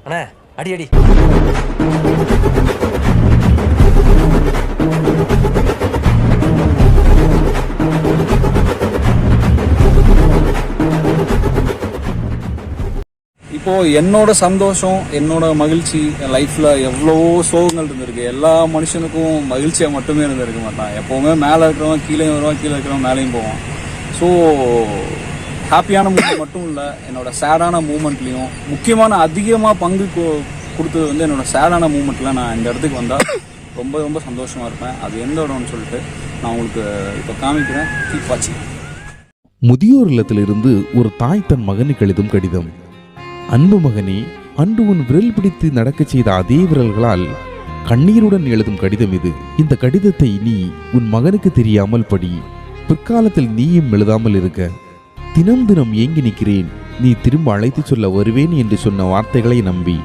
அண்ணா அடி அடி. இப்போது என்னோட சந்தோஷம், என்னோட மகிழ்ச்சி, என் லைஃப்பில் எவ்வளவோ சோகங்கள் இருந்திருக்கு. எல்லா மனுஷனுக்கும் மகிழ்ச்சியாக மட்டுமே இருந்திருக்க மாட்டான். எப்போவுமே மேலே இருக்கிறவன் கீழே வருவான், கீழே இருக்கிறவன் மேலேயும் போவான். ஸோ ஹாப்பியான மூமெண்ட் மட்டும் இல்லை, என்னோட சேடான மூமெண்ட்லேயும் முக்கியமான அதிகமாக பங்கு கொடுத்தது வந்து என்னோட சேடான மூமெண்ட்டில் நான் இந்த இடத்துக்கு வந்தால் ரொம்ப ரொம்ப சந்தோஷமாக இருப்பேன். அது எந்த இடம்னு சொல்லிட்டு நான் உங்களுக்கு இப்போ காமிக்கிறேன். கீப் வாட்சிங். முதியோர் இல்லத்திலிருந்து ஒரு தாய் தன் மகனுக்கு எழுதும் கடிதம். அன்பு மகனே, அன்று உன் விரல் பிடித்து நடக்கச் செய்த அதே விரல்களால் கண்ணீருடன் எழுதும் கடிதம் இது. இந்த கடிதத்தை நீ உன் மகனுக்கு தெரியாமல் படி. பிற்காலத்தில் நீயும் எழுதாமல் இருக்க. தினம் தினம் ஏங்கி நிற்கிறேன், நீ திரும்ப அழைத்து சொல்ல வருவேன் என்று சொன்ன வார்த்தைகளை நம்பி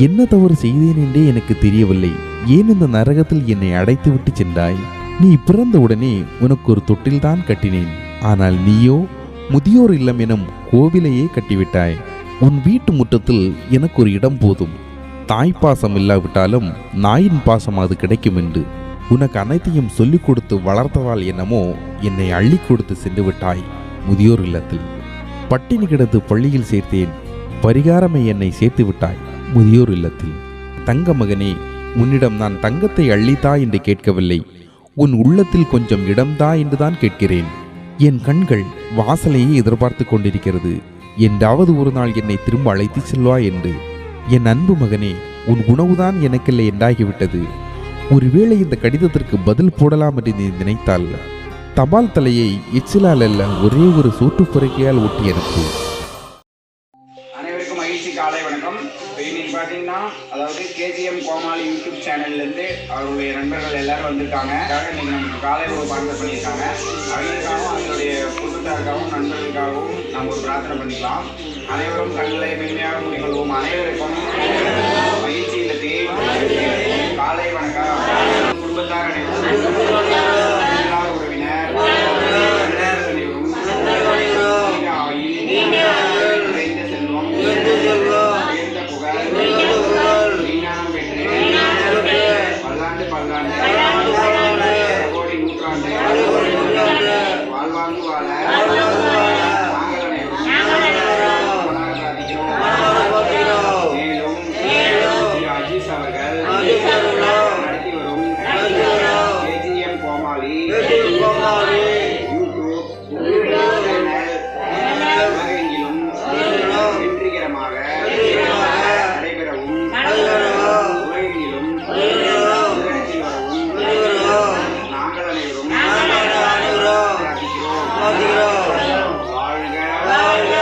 என்ன தவறு செய்தேன் என்றே எனக்கு தெரியவில்லை. ஏன் இந்த நரகத்தில் என்னை அடைத்து விட்டு சென்றாய்? நீ பிறந்தவுடனே உனக்கு ஒரு தொட்டில்தான் கட்டினேன். ஆனால் நீயோ முதியோர் இல்லம் எனும் கோவிலையே கட்டிவிட்டாய். உன் வீட்டு முற்றத்தில் எனக்கு ஒரு இடம் போதும். தாய்ப்பாசம் இல்லாவிட்டாலும் நாயின் பாசம் அது கிடைக்கும் என்று உனக்கு அனைத்தையும் சொல்லிக் கொடுத்து வளர்த்ததால் என்னமோ என்னை அள்ளி கொடுத்து சென்று விட்டாய். முதியோர் இல்லத்தில் பட்டினி கிடந்து பள்ளியில் சேர்த்தேன். பரிகாரமை என்னை சேர்த்து விட்டாய் முதியோர் இல்லத்தில். தங்க மகனே, உன்னிடம் நான் தங்கத்தை அள்ளித்தா என்று கேட்கவில்லை, உன் உள்ளத்தில் கொஞ்சம் இடம்தா என்றுதான் கேட்கிறேன். என் கண்கள் வாசலையே எதிர்பார்த்து கொண்டிருக்கிறது. என்றாவது ஒரு நாள் என்னை திரும்ப அழைத்து செல்வாய் என்று. என் அன்பு மகனே, உன் உணவுதான் எனக்கில்லை என்றாகிவிட்டது. ஒருவேளை இந்த கடிதத்திற்கு பதில் போடலாம் என்று நீ நினைத்தால் தபால் தலையை எச்சிலால் அல்ல, ஒரே ஒரு சோற்று பொறுக்கையால் ஒட்டி அனுப்பு. அனைவருக்கும் மகிழ்ச்சி காலை வணக்கம். இன்னைக்கு பார்த்தீங்கன்னா, அதாவது கேஜிஎம் கோமாளி யூடியூப் சேனல்லேருந்து அவருடைய நண்பர்கள் எல்லாரும் வந்திருக்காங்க. இன்னைக்கு நமக்கு காலை ஒரு பார்சல் பண்ணியிருக்காங்க. அவங்களுக்காகவும் அவங்களுடைய குடும்பத்தாருக்காகவும் நண்பர்களுக்காகவும் நம்ம ஒரு பிரார்த்தனை பண்ணிக்கலாம். அனைவரும் கண்களை மென்மையாக மூடிக்கொள்வோம். அனைவருக்கும் மகிழ்ச்சி இல்லத்தே காலை வணக்கம். குடும்பத்தார் அனைவரும், உறவினர் அனைவரும் நிறைந்த செல்வம், உயர்ந்த புகழ், விஞ்ஞானம் பெற்று பல்லாண்டு பல்லாண்டு கோடி நூற்றாண்டு வாழ்வாங்கு வாழ நாங்கள் அனைவரும் பிரார்த்திக்கிறோம். மேலும் திரு அஜீஸ் அவர்கள் நடத்தி வரும் கேஜிஎம் கோமாளி யூடியூப் சேனல் உலகெங்கிலும் வெற்றிகரமாக நடைபெறவும் உலகெங்கிலும் முதலிடத்தில் வரவும் நாங்கள் அனைவரும் பிரார்த்திக்கிறோம். வாழ்க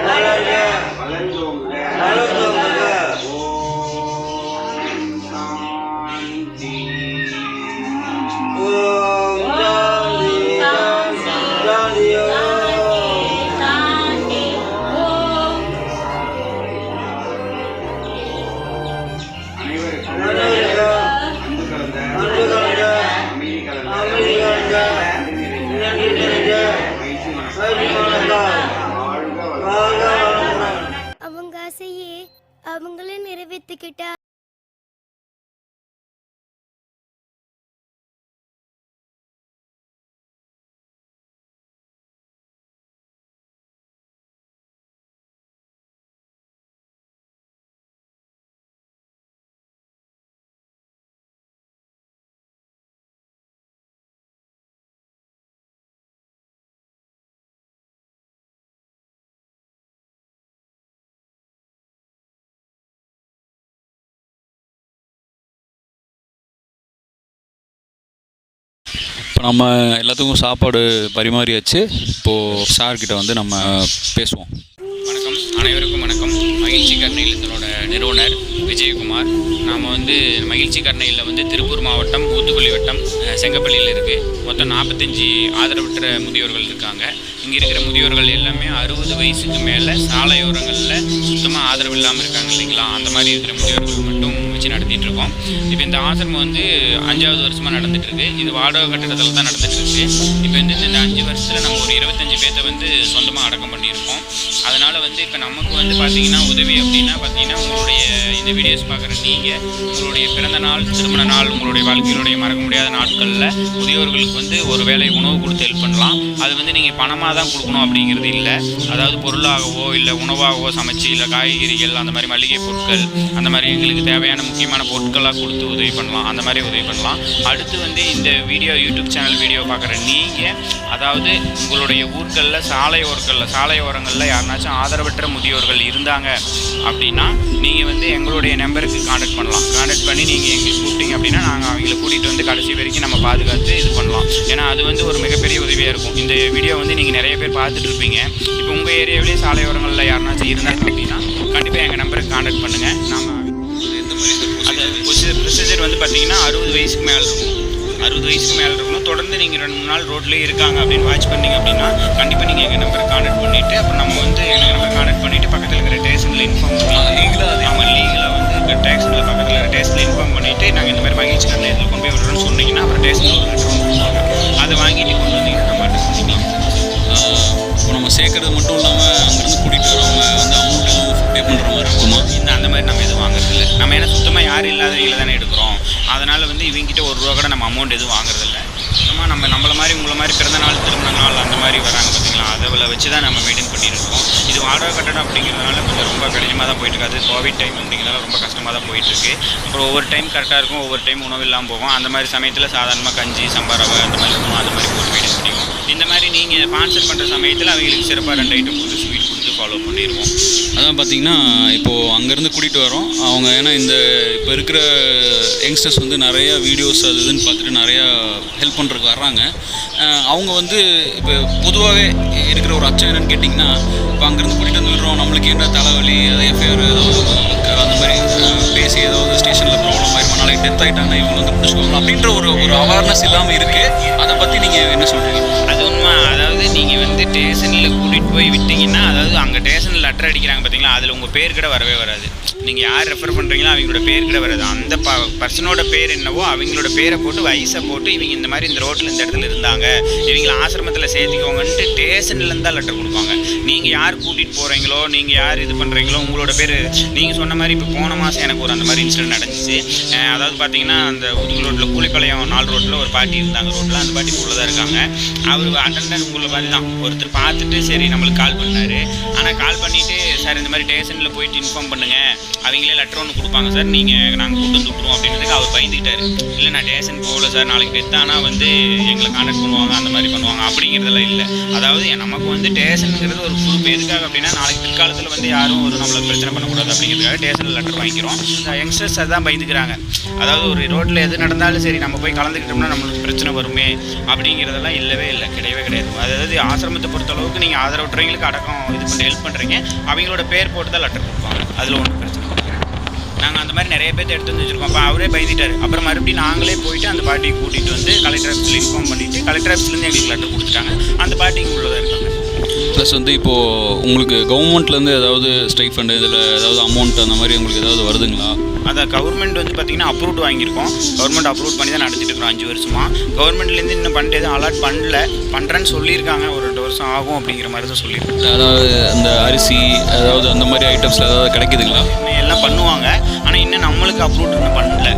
வளர்க வளர்ந்தோங்க. ஓம் சாந்தி. அனைவருக்கும் அன்பு கலந்த அமைதி கலந்த நன்றி நிறைந்த மகிழ்ச்சி வணக்கம். வாழ்க வளர்க. அவங்க ஆசையே அவங்களே நிறைவேற்றிக்கிட்டா. இப்போ நம்ம எல்லாத்துக்கும் சாப்பாடு பரிமாறியாச்சு. இப்போது சார்கிட்ட வந்து நம்ம பேசுவோம். வணக்கம், அனைவருக்கும் வணக்கம். மகிழ்ச்சி கருணை இல்லத்தினோட நிறுவனர் விஜயகுமார். நாம் வந்து மகிழ்ச்சி கருணையில் வந்து திருப்பூர் மாவட்டம், ஊத்துக்குளி வட்டம், செங்கப்பள்ளியில் இருக்குது. மொத்தம் 45 ஆதரவற்ற முதியோர்கள் இருக்காங்க. இங்கே இருக்கிற முதியோர்கள் எல்லாமே 60 வயசுக்கு மேலே சாலையோரங்களில் சுத்தமாக ஆதரவு இல்லாமல் இருக்காங்க இல்லைங்களா, அந்த மாதிரி இருக்கிற முதியோர்கள் மட்டும் வச்சு நடத்திட்டு இருக்கோம். இப்போ இந்த ஆசிரமம் வந்து 5வது வருஷமாக நடந்துட்டு இருக்கு. இது வாடகை கட்டிடத்தில் தான் நடந்துட்டு இருக்கு. இப்போ வந்து இந்த 5 வருஷத்தில் நம்ம ஒரு 25 பேர்த்தை வந்து சொந்தமாக அடக்கம் பண்ணியிருக்கோம். அதனால் வந்து இப்போ நமக்கு வந்து பார்த்தீங்கன்னா உதவி அப்படின்னா பார்த்தீங்கன்னா உங்களுடைய இந்த வீடியோஸ் பார்க்குற நீங்கள் உங்களுடைய பிறந்த நாள், திருமண நாள், உங்களுடைய வாழ்க்கையினுடைய மறக்க முடியாத நாட்களில் முதியோர்களுக்கு வந்து ஒரு வேளை உணவு கொடுத்து ஹெல்ப் பண்ணலாம். அது வந்து நீங்கள் பணமாக தான் கொடுக்கணும் அப்படிங்கிறது இல்லை. அதாவது பொருளாகவோ இல்லை உணவாகவோ சமைச்சு இல்லை காய்கறிகள் அந்த மாதிரி மளிகை பொருட்கள் அந்த மாதிரி எங்களுக்கு தேவையான முக்கியமான பொருட்களாக கொடுத்து உதவி பண்ணலாம். அந்த மாதிரி உதவி பண்ணலாம். அடுத்து வந்து இந்த வீடியோ யூடியூப் சேனல் வீடியோ பார்க்குற நீங்கள் அதாவது உங்களுடைய ஊர்களில் சாலையோரங்களில் யாருனாச்சும் ஆதரவற்ற முதியோர்கள் இருந்தாங்க அப்படின்னா நீங்கள் வந்து எங்களுடைய நம்பருக்கு கான்டாக்ட் பண்ணலாம். கான்டாக்ட் பண்ணி நீங்கள் எங்களுக்கு கூப்பிட்டீங்க அப்படின்னா நாங்கள் அவங்கள கூட்டிகிட்டு வந்து கடைசி வரைக்கும் நம்ம பாதுகாத்து இது பண்ணலாம். ஏன்னா அது வந்து ஒரு மிகப்பெரிய உதவியாக இருக்கும். இந்த வீடியோ வந்து நீங்கள் நிறைய பேர் பார்த்துட்டு இருப்பீங்க. இப்போ உங்கள் ஏரியாவிலேயே சாலையோரங்களில் யாருனாச்சும் இருந்தாங்க அப்படின்னா கண்டிப்பாக எங்கள் நம்பருக்கு கான்டாக்ட் பண்ணுங்கள். நம்ம ப்ரொசீஜர் வந்து பார்த்தீங்கன்னா 60 வயசுக்கு மேலே இருக்கும். 60 வயசுக்கு மேலே இருக்கணும். தொடர்ந்து நீங்கள் 2-3 நாள் ரோட்லேயே இருக்காங்க அப்படின்னு வாட்ச் பண்ணிங்க அப்படின்னா கண்டிப்பாக நீங்கள் எங்கள் நம்பரை கான்டாக்ட் பண்ணிவிட்டு அப்புறம் நம்ம வந்து எங்கள் நம்பரை கான்டாக்ட் பண்ணிவிட்டு பக்கத்தில் இருக்கிற ஸ்டேஷனில் இன்ஃபார்ம் பண்ணலாம். லீகலாக வந்து ஸ்டேஷனில் பக்கத்தில் இருக்கிற ஸ்டேஷனில் இன்ஃபார்ம் பண்ணிவிட்டு நாங்கள் இந்த மாதிரி மகிழ்ச்சி கண்ணத்தில் கொண்டு போய் விடுறோம்னு சொன்னீங்கன்னா அப்புறம் ஸ்டேஷனில் ஒரு லெட்டர் கொடுப்பாங்க. அதை வாங்கிட்டு கொண்டு வந்தீங்கன்னா நம்ம அட்ரஸ் பண்ணிக்கலாம். இப்போ நம்ம சேர்க்கறது மட்டும் இல்லாமல் அங்கேருந்து கூட்டிகிட்டு வரவங்க வந்து அமௌண்ட் எதுவும் பே பண்ணுற மாதிரி இருக்குமா? அந்த மாதிரி நம்ம எதுவும் வாங்குறதில்ல. நம்ம ஏன்னா சுத்தமாக யாரும் இல்லாதவங்களை தானே எடுக்கிறோம். அதனால் வந்து இவங்ககிட்ட ₹1 கூட நம்ம அமௌண்ட் எதுவும் வாங்குறதில்ல. சுத்தமாக நம்மளை மாதிரி உங்களை மாதிரி பிறந்த நாள், திருமண நாள் அந்த மாதிரி வராங்க பார்த்தீங்களா, அதை வச்சு தான் நம்ம மெயின்டைன் பண்ணிட்டு இருக்கோம். இது வாடகை கட்டடம் அப்படிங்கிறதுனால கொஞ்சம் ரொம்ப கடினமாக தான் போயிட்டு இருக்காது. கோவிட் டைம் அப்படிங்கிறதால ரொம்ப கஷ்டமாக தான் போயிட்டுருக்கு. அப்புறம் ஒவ்வொரு டைம் கரெக்டாக இருக்கும், ஒவ்வொரு டைம் உணவு இல்லாமல் போகும். அந்த மாதிரி சமயத்தில் சாதாரணமாக கஞ்சி, சம்பா ரவை அந்த மாதிரி இருக்கும். அந்த மாதிரி போட்டு மெயின்டைன் பண்ணிக்குவோம். இந்த மாதிரி நீங்கள் ஸ்பான்சர் பண்ணுற சமயத்தில் அவங்களுக்கு சிறப்பாக 2 ஐட்டம் கொடுத்து ஸ்வீட் கொடுத்து ஃபாலோ பண்ணிடுவோம். அதான் பார்த்தீங்கன்னா இப்போது அங்கேருந்து கூட்டிகிட்டு வரோம் அவங்க. ஏன்னா இப்போ இருக்கிற யங்ஸ்டர்ஸ் வந்து நிறையா வீடியோஸ் அது இதுன்னு பார்த்துட்டு நிறையா ஹெல்ப் பண்ணுறதுக்கு வர்றாங்க. அவங்க வந்து இப்போ பொதுவாகவே இருக்கிற ஒரு அச்சம் என்னென்னு கேட்டிங்கன்னா, இப்போ அங்கேருந்து கூட்டிகிட்டு வந்து விடுறோம், நம்மளுக்கு என்ன தலைவலி, எஃப்ஐஆர் ஏதாவது அந்த மாதிரி பேசி ஏதாவது ஸ்டேஷனில் ப்ராப்ளம் ஆயிருமா, நாளைக்கு டெத் ஆகிட்டாங்கன்னா இவங்க வந்து பிடிச்சிக்குவாங்க அப்படின்ற ஒரு அவேர்னஸ் இல்லாமல் இருக்குது. அதை பற்றி நீங்கள் என்ன சொல்கிறீங்க? அது உண்மை. அதாவது நீங்கள் வந்து ஸ்டேஷனில் கூட்டிகிட்டு போய் விட்டிங்கன்னா, அதாவது அங்கே ஸ்டேஷனில் லெட்டர் அடிக்கிறாங்க பார்த்தீங்களா, அதில் உங்கள் பேர் கூட வரவே வராது. நீங்கள் யார் ரெஃபர் பண்ணுறீங்களோ அவங்களோட பேர் கூட வராது. அந்த பர்சனோட பேர் என்னவோ அவங்களோட பேரை போட்டு வயசை போட்டு இவங்க இந்த மாதிரி இந்த ரோட்டில் இந்த இடத்துல இருந்தாங்க, இவங்களை ஆசிரமத்தில் சேர்த்திக்கோங்கன்ட்டு ஸ்டேஷன்லேருந்து தான் லெட்டர் கொடுப்பாங்க. நீங்கள் யார் கூட்டிகிட்டு போகிறீங்களோ, நீங்கள் யார் இது பண்ணுறீங்களோ உங்களோட பேர் நீங்கள் சொன்ன மாதிரி. இப்போ போன மாதம் எனக்கு ஒரு அந்த மாதிரி இன்சிடென்ட் நடந்துச்சு. அதாவது பார்த்தீங்கன்னா அந்த உதுகு ரோட்டில் கூலிப்பாளையம் 4 ரோட்டில் ஒரு பாட்டி இருந்தாங்க ரோட்டில். அந்த பாட்டி உள்ள தான் இருக்காங்க. அவர் அட்டண்டன்ட் உள்ள மாதிரி தான் ஒருத்தர் பார்த்துட்டு சரி நம்மளுக்கு கால் பண்ணார். ஆனால் கால் பண்ணிவிட்டு சார் இந்த மாதிரி ஸ்டேஷனில் போயிட்டு இன்ஃபார்ம் பண்ணுங்கள், அவங்களே லெட்டர் ஒன்று கொடுப்பாங்க சார், நாங்கள் கூட்டு வந்து விட்ருவோம் அப்படின்றதுக்கு அவர் பயந்துக்கிட்டார். இல்லை நான் ஸ்டேஷன் போகல சார், நாளைக்கு டெத் ஆனால் வந்து எங்களை கான்டாக்ட் பண்ணுவாங்க, அந்த மாதிரி பண்ணுவாங்க அப்படிங்கிறதெல்லாம் இல்லை. அதாவது நமக்கு வந்து ஸ்டேஷனுங்கிறது ஒரு ப்ரூஃப் எதுக்காக அப்படின்னா நாளைக்கு பிற்காலத்தில் வந்து யாரும் ஒரு நம்மளை பிரச்சனை பண்ணக்கூடாது அப்படிங்கிறதுக்காக ஸ்டேஷனில் லெட்டர் வாங்கிக்கிறோம். யங்ஸ்டர்ஸ் அதான் பயந்துக்கிறாங்க. அதாவது ஒரு ரோட்டில் எது நடந்தாலும் சரி நம்ம போய் கலந்துக்கிட்டோம்னா நம்மளுக்கு பிரச்சனை வருமே அப்படிங்கிறதெல்லாம் இல்லவே இல்லை, கிடையவே கிடையாது. அதாவது ஆசிரமத்தை பொறுத்தளவுக்கு நீங்கள் ஆதரவற்றவங்களுக்கு அடக்கம் இது பண்ணி ஹெல்ப் பண்ணுறீங்க, அவங்களோட பேர் போட்டு தான் லெட்டர் கொடுப்பாங்க. அதில் ஒன்றும் பிரச்சனை இல்லை. நாங்கள் அந்த மாதிரி நிறைய பேர் எடுத்து வந்து வச்சுருக்கோம். அப்போ அவரே பயந்துட்டார். அப்புறம் மறுபடியும் நாங்களே போயிட்டு அந்த பாட்டியை கூட்டிகிட்டு வந்து கலெக்டர் ஆஃபீஸில் இன்ஃபார்ம் பண்ணிவிட்டு கலெக்டர் ஆஃபீஸ்லேருந்து எங்களுக்கு லெட்டர் கொடுத்துட்டாங்க. அந்த பாட்டிக்கு உள்ளதாக இருக்காங்க. ப்ளஸ் வந்து இப்போது உங்களுக்கு கவர்மெண்ட்லேருந்து ஏதாவது ஸ்டைஃபண்ட் இதில் ஏதாவது அமௌண்ட் அந்த மாதிரி உங்களுக்கு ஏதாவது வருதுங்களா? அதான் கவர்மெண்ட் வந்து பார்த்திங்கன்னா அப்ரூவ்ட் வாங்கியிருக்கோம். கவர்மெண்ட் அப்ரூவ் பண்ணி தான் நடத்திட்டு இருக்கிறோம் 5 வருஷமாக. கவர்மெண்ட்லேருந்து இன்னும் பண்ணிட்டு எதுவும் அலாட் பண்ணுறேன்னு சொல்லியிருக்காங்க. ஒரு 2 வருஷம் ஆகும் அப்படிங்கிற மாதிரி தான் சொல்லியிருக்காங்க. அதாவது இந்த அரிசி அதாவது அந்த மாதிரி ஐட்டம்ஸில் ஏதாவது கிடைக்குதுங்களா? எல்லாம் பண்ணுவாங்க. ஆனால் இன்னும் நம்மளுக்கு அப்ரூவ்ட் இன்னும் பண்ணல.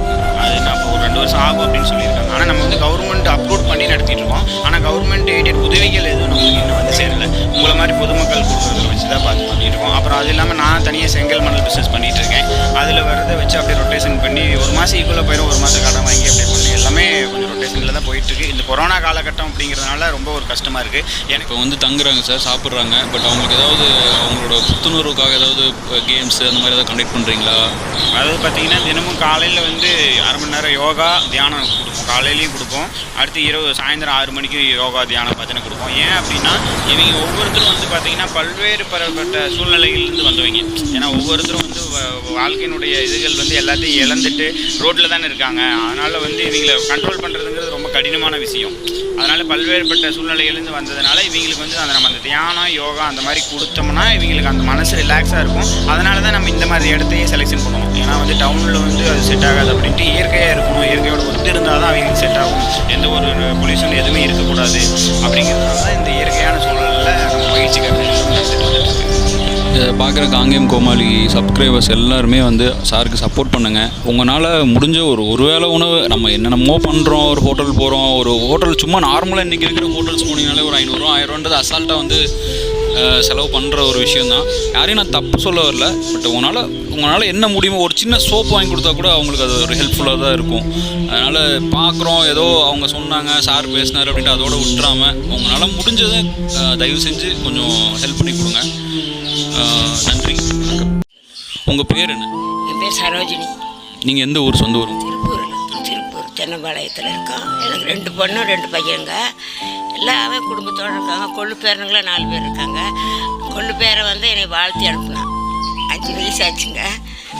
அது நான் இப்போ ஒரு 2 வருஷம் ஆகும் அப்படின்னு சொல்லியிருக்காங்க. ஆனால் நம்ம வந்து கவர்மெண்ட் அப்ரூவ் பண்ணி நடத்திட்டு இருக்கோம். ஆனால் கவர்மெண்ட் எய்டட் உதவிகள் எதுவும் நம்மளுக்கு இன்னும் வந்து சேரலை. உங்களை மாதிரி பொதுமக்கள் கொடுக்குறதுல வச்சு தான் பார்த்து பண்ணிட்டு இருக்கோம். அப்புறம் அது இல்லாமல் நான் தனியாக செங்கல் மணல் பிஸ்னஸ் பண்ணிகிட்டு இருக்கேன். அதில் வரதை வச்சு அப்படியே ரொட்டேஷன் பண்ணி ஒரு மாதம் ஈக்குவலாக போயிடும், ஒரு மாதம் கடன் வாங்கி அப்படியே பண்ணி எல்லாமே கொஞ்சம் ரொட்டேஷனில் தான் போயிட்டுருக்கு. இந்த கொரோனா காலகட்டம் அப்படிங்கிறதுனால ரொம்ப ஒரு கஷ்டமாக இருக்குது. எனக்கு இப்போ வந்து தங்குறாங்க சார், சாப்பிட்றாங்க. பட் அவங்களுக்கு ஏதாவது அவங்களோட புத்துணர்வுக்காக ஏதாவது கேம்ஸ் அந்த மாதிரி ஏதாவது கண்டக்ட் பண்ணுறீங்களா? அதாவது பார்த்தீங்கன்னா தினமும் காலையில் வந்து 1/2 மணி நேரம் யோகா தியானம் கொடுப்போம். காலையிலையும் கொடுப்போம். அடுத்து இரவு சாயந்தரம் 6 மணிக்கு யோகா தியானம் பற்றின கொடுப்போம். ஏன் அப்படின்னா இவங்க ஒவ்வொருத்தரும் வந்து பார்த்திங்கன்னா பல்வேறு பரப்பட்ட சூழ்நிலைகளிலிருந்து வந்தவங்க. ஏன்னா ஒவ்வொருத்தரும் வந்து வாழ்க்கையினுடைய இதுகள் வந்து எல்லாத்தையும் இழந்துட்டு ரோட்டில் தானே இருக்காங்க. அதனால் வந்து இவங்களை கண்ட்ரோல் பண்ணுறதுங்கிறது ரொம்ப ரொம்ப கடினமான விஷயம். அதனால் பல்வேறுபட்ட சூழ்நிலையிலேருந்து வந்ததுனால இவங்களுக்கு வந்து அந்த நம்ம அந்த தியானம் யோகா அந்த மாதிரி கொடுத்தோம்னா இவங்களுக்கு அந்த மனசு ரிலாக்ஸாக இருக்கும். அதனால தான் நம்ம இந்த மாதிரி இடத்தையே செலெக்ஷன் பண்ணுவோம். ஏன்னா வந்து டவுனில் வந்து அது செட் ஆகாது அப்படின்ட்டு இயற்கையாக இருக்கணும், இயற்கையோட ஒத்து இருந்தால் தான் அவங்களுக்கு செட் ஆகும். எந்த ஒரு பொல்யூஷன் எதுவுமே இருக்கக்கூடாது அப்படிங்கிறதுனால தான் இந்த இயற்கையான சூழலில் நம்ம மகிழ்ச்சி பார்க்குற காங்கேயம் கோமாளி சப்ஸ்கிரைபர்ஸ் எல்லாருமே வந்து சாருக்கு சப்போர்ட் பண்ணுங்கள். உங்களால் முடிஞ்ச ஒரு வேளை உணவு நம்ம என்னென்னமோ பண்ணுறோம், ஒரு ஹோட்டல் போகிறோம், ஒரு ஹோட்டல் சும்மா நார்மலாக இன்றைக்கி இருக்கிற ஹோட்டல்ஸ் போனீங்கனாலே ஒரு 500 1000 அசால்ட்டாக வந்து செலவு பண்ணுற ஒரு விஷயந்தான். யாரையும் நான் தப்பு சொல்ல வரல. பட் உங்களால் என்ன முடியுமோ ஒரு சின்ன சோப் வாங்கி கொடுத்தா கூட அவங்களுக்கு அது ஒரு ஹெல்ப்ஃபுல்லாக தான் இருக்கும். அதனால் பார்க்குறோம் ஏதோ அவங்க சொன்னாங்க சார் பேசினார் அப்படின்ட்டு அதோட விட்டுறாமல் உங்களால் முடிஞ்சதை தயவு செஞ்சு கொஞ்சம் ஹெல்ப் பண்ணி கொடுங்க. நன்றி. உங்கள் பேர் என்ன? என் பேர் சரோஜினி. நீங்கள் எந்த ஊர்? சொந்த ஊர்? திருப்பூர் தென்னம்பாளையத்தில் இருக்கோம். எனக்கு 2 பொண்ணு 2 பையங்க. எல்லாமே குடும்பத்தோடு இருக்காங்க. கொள்ளு பேரனுங்களா 4 பேர் இருக்காங்க. கொள்ளு பேரை வந்து என்னை வாழ்த்தி அனுப்புனான். 5 வயசு ஆச்சுங்க.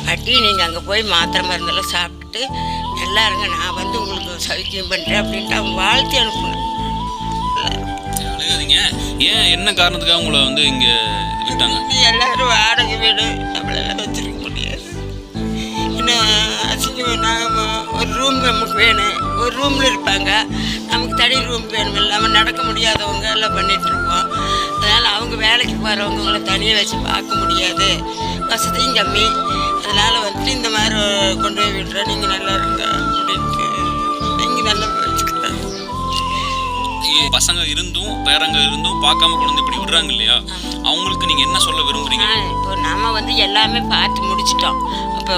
பாட்டி நீங்கள் அங்கே போய் மாத்திரை மருந்தெல்லாம் சாப்பிட்டுட்டு நல்லா இருங்க, நான் வந்து உங்களுக்கு சௌக்கியம் பண்ணுறேன் அப்படின்ட்டு அவங்க வாழ்த்தி அனுப்புனேன். ஏன் என்ன காரணத்துக்காக உங்களை வந்து இங்கே விட்டாங்க? எல்லாரும் வாடகை வீடு நம்மளெல்லாம் வச்சுருக்க முடியாது. இன்னும் அசிங்கம். நாங்கள் ஒரு ரூம் நமக்கு வேணும், ஒரு ரூமில் இருப்பாங்க, நமக்கு தனி ரூம் வேணும். இல்லாமல் நடக்க முடியாதவங்க எல்லாம் பண்ணிகிட்ருப்போம். அதனால் அவங்க வேலைக்கு போகிறவங்களை தனியாக வச்சு பார்க்க முடியாது, வசதியும் கம்மி. அதனால் வந்துட்டு இந்த மாதிரி கொண்டு போய் விடுறோம், நீங்கள் நல்லா இருங்க அப்படின்ட்டு நீங்கள் நல்லா வச்சுக்கிறேன். பசங்க இருந்தும் பேரங்க இருந்தும் பார்க்காம குழந்தை இப்படி விடுறாங்க இல்லையா, அவங்களுக்கு நீங்கள் என்ன சொல்ல விரும்புகிறீங்க? இப்போ நம்ம வந்து எல்லாமே பார்த்து முடிச்சிட்டோம். இப்போ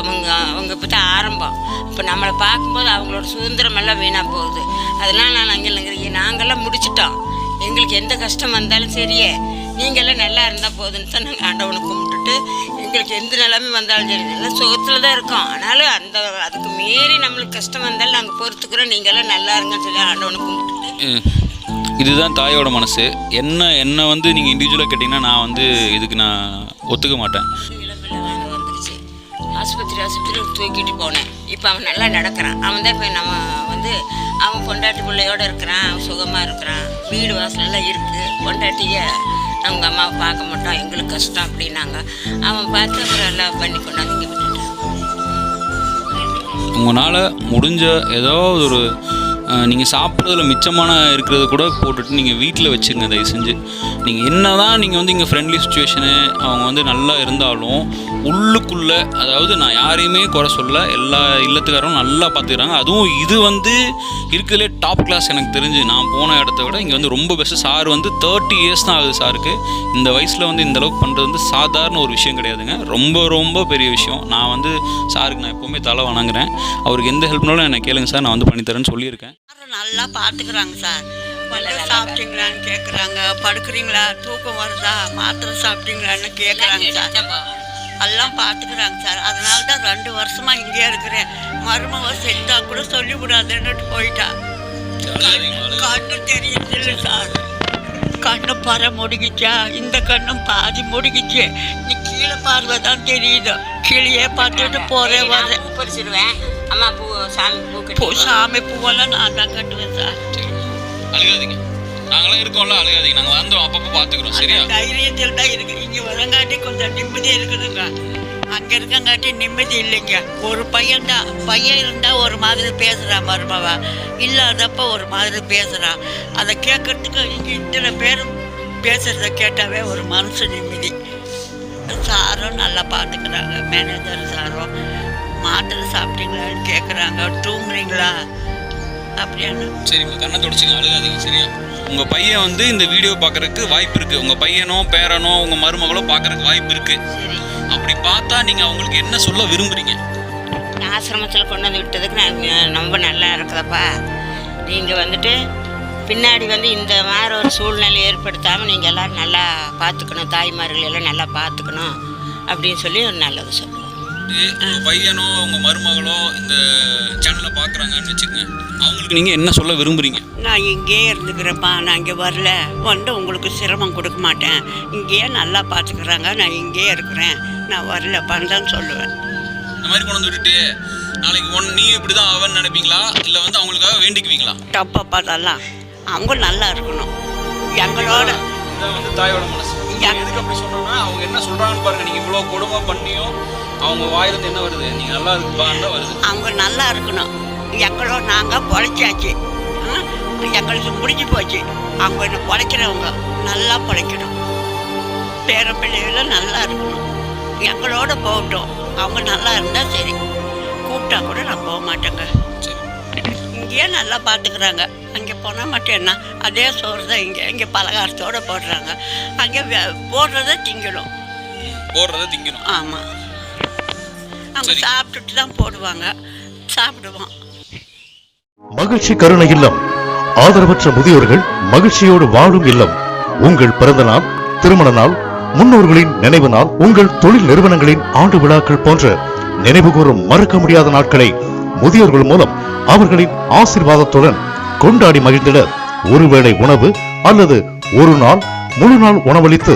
அவங்க இப்போ தான் ஆரம்பம். இப்போ நம்மளை பார்க்கும்போது அவங்களோட சுதந்திரம் எல்லாம் வீணாக போகுது. அதெல்லாம் நாங்கள்லாம் முடிச்சிட்டோம். எங்களுக்கு எந்த கஷ்டம் வந்தாலும் சரியே, நீங்கள்லாம் நல்லா இருந்தால் போதுன்னு தான் நாங்கள் ஆண்டவனை கும்பிட்டுட்டு எங்களுக்கு எந்த நிலைமை வந்தாலும் சரி நல்லா சுகத்தில் தான் இருக்கோம். ஆனாலும் அதுக்கு மீறி நம்மளுக்கு கஷ்டம் வந்தாலும் நாங்கள் பொறுத்துக்கிறோம், நீங்கள்லாம் நல்லா இருங்கன்னு சொல்லி ஆண்டவனை கும்பிட்டுட்டு. இதுதான் தாயோட மனசு. என்ன வந்து நீங்கள் இண்டிவிஜுவலாக கேட்டிங்கன்னா நான் வந்து இதுக்கு நான் ஒத்துக்க மாட்டேன். வந்துருச்சு ஆஸ்பத்திரி தூக்கிட்டு போனேன். இப்போ அவன் நல்லா நடக்கிறான். அவன் தான் இப்போ நம்ம வந்து அவன் பொண்டாட்டி பிள்ளையோடு இருக்கிறான், அவன் சுகமாக இருக்கிறான், வீடு வாசலெல்லாம் இருக்குது. பொண்டாட்டியை அவங்க அம்மாவை பார்க்க மாட்டோம், எங்களுக்கு கஷ்டம் அப்படின்னாங்க. அவன் பார்த்து அப்புறம் எல்லாம் பண்ணி கொண்டாந்து இங்கே விட்டுட்டான். உங்களால் முடிஞ்ச ஏதோ ஒரு நீங்கள் சாப்பிட்றதுல மிச்சமான இருக்கிறத கூட போட்டுட்டு நீங்கள் வீட்டில் வச்சுங்க தயவு செஞ்சு. நீங்கள் என்ன தான் நீங்கள் வந்து இங்கே ஃப்ரெண்ட்லி சுச்சுவேஷனு அவங்க வந்து நல்லா இருந்தாலும் உள்ளுக்குள்ளே, அதாவது நான் யாரையுமே குறை சொல்ல, எல்லா இல்லத்துக்காரரும் நல்லா பார்த்துக்கிறாங்க. அதுவும் இது வந்து இருக்கிறதுலே டாப் கிளாஸ். எனக்கு தெரிஞ்சு நான் போன இடத்த விட இங்கே வந்து ரொம்ப பெஸ்ட்டு. சார் வந்து 30 இயர்ஸ் தான் ஆகுது சாருக்கு. இந்த வயசில் வந்து இந்த அளவுக்கு பண்ணுறது வந்து சாதாரண ஒரு விஷயம் கிடையாதுங்க, ரொம்ப ரொம்ப பெரிய விஷயம். நான் வந்து சாருக்கு நான் எப்போவுமே தலை வணங்குறேன். அவருக்கு எந்த ஹெல்ப்னாலும் என்னை கேளுங்க சார், நான் வந்து பண்ணித்தரேன்னு சொல்லியிருக்கேன். நல்லா பார்த்துக்கிறாங்க சார். சாப்பிட்டீங்களான்னு கேட்குறாங்க, படுக்கிறீங்களா, தூக்கம் வருதா, மாத்திரை சாப்பிட்டீங்களான்னு கேட்குறாங்க சார். எல்லாம் பார்த்துக்கிறாங்க சார். அதனால தான் 2 வருஷமாக இங்கேயே இருக்கிறேன். மருமக செத்தா கூட சொல்லிவிடாதுன்னுட்டு போயிட்டா. கண்ணு தெரியுது சார், கண்ணு பற முடிக்கிச்சா, இந்த கண்ணும் பாதி முடிக்கிச்சு. நீ கீழே பார்வை தான் தெரியுது. கீழே பார்த்துட்டு போகிறேன் வரேன். பறிச்சிடுவேன். அம்மா பூ சாமி பூவெல்லாம் நான் தான் கட்டுவேன் சார். அழுகாதீங்க, நாங்களாம் இருக்கோம்ல, அழுகாதீங்க. நாங்கள் வந்தோம், அப்பப்போ பார்த்துக்குறோம், சரியா? தைரியத்தில் தான் இருக்கு. இங்கே வரங்காட்டி கொஞ்சம் நிம்மதி இருக்குதுங்க. அங்கே இருக்கங்காட்டி நிம்மதி இல்லைங்க. ஒரு பையன் இருந்தால் ஒரு மாதிரி பேசுகிறான், மருமவா இல்லாதப்போ ஒரு மாதிரி பேசுகிறான். அதை கேட்கறதுக்கு இங்கே இத்தனை பேரும் பேசுகிறத கேட்டாவே ஒரு மனசு நிம்மதி. சாரும் நல்லா பார்த்துக்கிறாங்க, மேனேஜர் சாரும். மாத்திரை சாப்பிட்டீங்களான்னு கேட்குறாங்க, தூங்குறீங்களா அப்படின்னு. சரி, உங்கள் கண்ணை தொடச்சிங்க, அழுகாதீங்க, சரியா? உங்கள் பையன் வந்து இந்த வீடியோ பார்க்குறதுக்கு வாய்ப்பு இருக்குது. உங்கள் பையனோ பேரனோ உங்கள் மருமகளோ பார்க்குறதுக்கு வாய்ப்பு இருக்குது. சரி, அப்படி பார்த்தா நீங்கள் அவங்களுக்கு என்ன சொல்ல விரும்புகிறீங்க? ஆசிரமத்தில் கொண்டு வந்து விட்டதுக்கு நான் ரொம்ப நல்லா இருக்குதப்பா. நீங்கள் வந்துட்டு பின்னாடி வந்து இந்த மாதிரி ஒரு சூழ்நிலை ஏற்படுத்தாமல் நீங்கள் எல்லோரும் நல்லா பார்த்துக்கணும், தாய்மார்கள் எல்லாம் நல்லா பார்த்துக்கணும் அப்படின்னு சொல்லி ஒரு நல்லது சொல்லுவோம். உங்கள் பையனோ உங்கள் மருமகளோ இந்த சேனலை பார்க்குறாங்கன்னு வச்சுக்கோங்க, அவங்களுக்கு நீங்கள் என்ன சொல்ல விரும்புகிறீங்க? நான் இங்கேயே இருந்துக்கிறேன்ப்பா, நான் இங்கே வரல, வந்து உங்களுக்கு சிரமம் கொடுக்க மாட்டேன், இங்கேயே நல்லா பார்த்துக்கிறாங்க, நான் இங்கேயே இருக்கிறேன், நான் வரலப்பான்னு தான் சொல்லுவேன். இந்த மாதிரி கொண்டு வந்து விட்டுட்டு நாளைக்கு நீ இப்படிதான் அவன் நினைப்பீங்களா இல்ல வந்து அவங்களுக்காக வேண்டிக்குவீங்களா? தப்பா பார்த்தலாம் அவங்க நல்லா இருக்கணும் எங்களோட. இதான் வந்து தாயோட மனசு. எதுக்கு அப்படி சொன்னோம்னா அவங்க என்ன சொல்றாங்கன்னு பாருங்க. நீங்க இவ்வளவு கொடுமை பண்ணியும் அவங்க வாயிலிருந்து என்ன வருது? நீங்க நல்லா இருக்குப்பான்னு தான் வருது. அவங்க நல்லா இருக்கணும். எங்களோட நாங்கள் பொழைச்சாச்சு, எங்களுக்கு முடிஞ்சு போச்சு. அவங்க என்ன பொழைக்கிறவங்க நல்லா பொழைக்கணும், பேர பிள்ளைகளும் நல்லா இருக்கணும். எங்களோட போகட்டும், அவங்க நல்லா இருந்தால் சரி. கூப்பிட்டா கூட நான் போக மாட்டேங்க. இங்கேயே நல்லா பார்த்துக்கிறாங்க. அங்கே போனால் மட்டும் என்ன, அதே சோறு தான் இங்கே பலகாரத்தோடு போடுறாங்க. அங்கே போடுறத திங்கணும். ஆமாம், அவங்க சாப்பிட்டுட்டு தான் போடுவாங்க, சாப்பிடுவோம். மகிழ்ச்சி கருணை இல்லம், ஆதரவற்ற முதியோர்கள் மகிழ்ச்சியோடு வாழும் இல்லம். உங்கள் பிறந்த நாள், திருமண நாள், முன்னோர்களின் நினைவு நாள், உங்கள் தொழில் நிறுவனங்களின் ஆண்டு விழாக்கள் போன்ற நினைவுகூரும் மறக்க முடியாத நாட்களை முதியோர்கள் மூலம் அவர்களின் ஆசீர்வாதத்துடன் கொண்டாடி மகிழ்ந்திட ஒருவேளை உணவு அல்லது ஒரு நாள் முழு நாள் உணவளித்து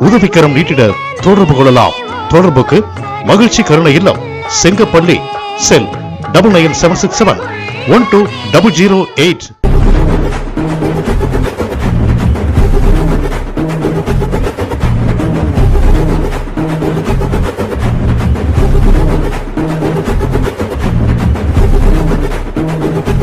உதவிக்கரம் நீட்டிட தொடர்பு கொள்ளலாம். தொடர்புக்கு மகிழ்ச்சி கருணை இல்லம், செங்கப்பள்ளி, செல் 9976712008.